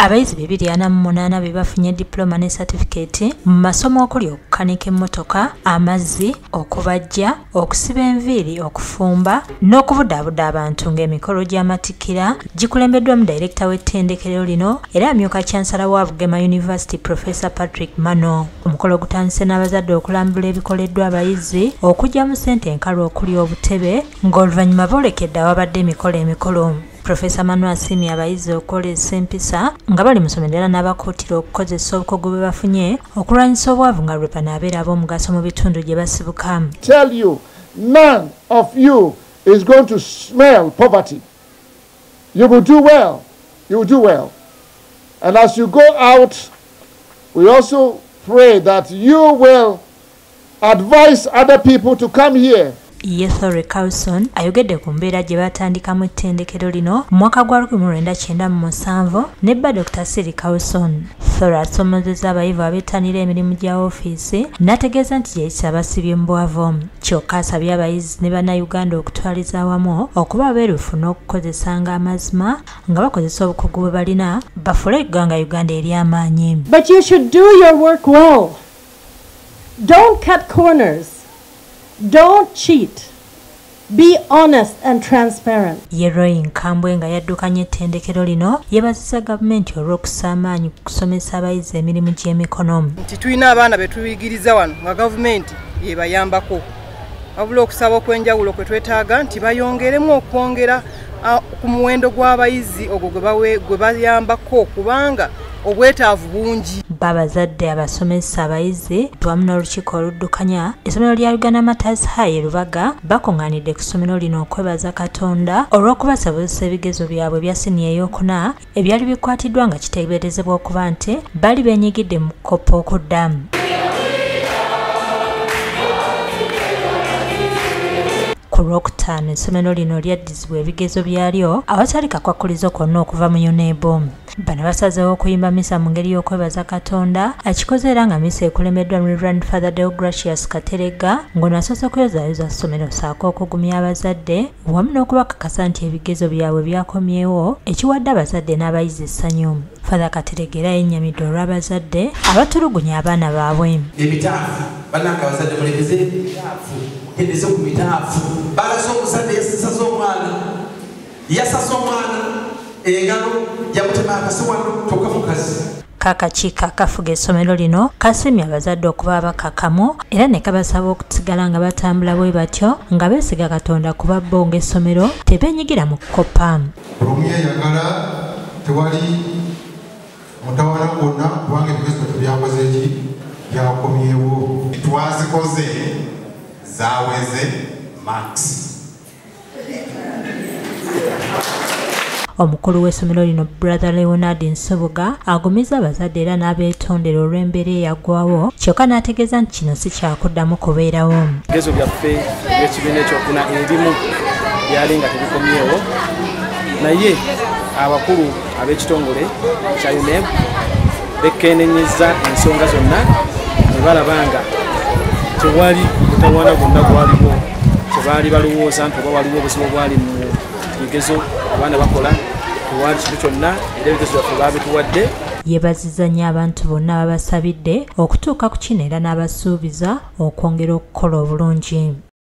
Abayizi 248 bebafunye diploma ne certificate mu masomo okuli okukanika emmotoka, amazzi, okubajja, okusiba enviiri, okufumba n'okubudaabuda abantu ng'emikolo gy'amatikkira gikulembeddwa mu director w'ettendekero lino era amyuka chancellor wa Bugema University Professor Patrick Mano. Omukolo gutandise n'abazadde okulambula ebikoleddwa abayizi okugyamu ssente enkalu okuli obutebe ng'oluvannyuma boolekedde awabadde emikolo. Professor Mano asiimye abayizi okukolesa empisa nga bali mu ssomero era n'abakuutirwa okukozesa obukugu bwe bafunye okulwanyisa obwavu nga lwe banaabeera ab'omugaso mu bitundu gye basibuka. Tell you, none of you is going to smell poverty. You will do well. You will do well. And as you go out, we also pray that you will advise other people to come here. Yethore Carlson ayogedde ku mbeera gye batandikamu ettendekero lino mu mwaka gwa 1997 ne bba Dr. Siri Carlson. Thora asomozezza abayivu abeettanira emirimu gya ofiisi n'ategeeza nti gyeyisa abasibye mu bwavu. Kyokka asabye abayizi ne bannayuganda okutwaliza awamu okuba abeerufu n'okukozesanga amazima nga bakozesa obukugu bwe balina bafuule eggwanga Uganda ery'amaanyi. But you should do your work well. Don't cut corners. Don't cheat. Be honest and transparent. Yeroyi Nkambwe nga yaddukanya ettendekero lino yeebazizza gavumenti olw'okussa amaanyi ku kusomesa abayizi emirimu gy'emikono. Nti tulina abaana be tuyigiriza wano nga gavumenti yebayambako. Wabula okusaba okw'enjawulo kwe twetaaga nti bayongeremu okwongera ku muwendo gw'abayizi ogwo gwe bayambako kubanga obwetaavu bungi. Babazadde abasomesa abayizi wamu n'olukiiko oluddukanya essomero lya Uganda Matters High Lubaga bakungaanidde ku ssomero lino okwebaza Katonda olw'okubasobozesa ebigezo byabwe bya siniya ey'okuna ebyali bikwatiddwa nga kiteeberezebwa okuba nti bali beenyigidde mu kukoppa okuddamu. Ku Lwokutaano essomero lino lyaddizibwa ebigezo byalyo awatali kakwakulizo kwonna okuva mu UNEB. Bano basazeewo okuyimba misa mu ngeri y'okwebaza Katonda akikoze era nga misa ekulembeddwa mu Reverend Father Deogracius Katerega ng'ono asoose kuyozaayoza ssomero saako okugumya abazadde wamu n'okubakakasa nti ebigezo byabwe byakomyewo ekiwadde abazadde n'abayizi essanyu. Father Katerega era yennyamidde olw'abazadde abatulugunya abaana baabwe. Ebitaafu bannange abazadde mulekeze ebitaafu mukendeeze ku bitaafu. Balaze omuzadde yasasa omwana engalo yamutema akasi wano toka mukazi. Kakakiiko akafuga essomero lino kasimye abazadde okuba abakakamu era ne kabasaba okusigala nga batambula bwe batyo nga beesiga Katonda kuba bo ng'essomero tebeenyigira mu kukoppa. Olumyeyagala tewali mutawana gwonna kubanga ebigezo tebyakoze ki byakomyewo. Twazikoze zaaweze max. Omukulu w'essomero lino Brother Leonard Nsoboga agumizza abazadde era n'abeetondera olw'embeera eyagwawo kyokka n'ategeeza nti kino si kyakuddamu kubeerawo. Ebigezo byaffe by'ekibiina ekyokuna ebimu byali nga tebikomyewo naye abakulu ab'ekitongole kya UNEB bekennenyezza ensonga zonna ne balaba nga tewali mutawaana gwonna gwaliwo kyebaali balowooza nti oba waliwo obuzibu bwali mu bigezo abaana bakola tewali kintu kyonna era ebigezo byaffe baabituwadde. Yeebazizza nnyo abantu bonna babasabidde okutuuka ku kino era n'abasuubiza okwongera okukola obulungi.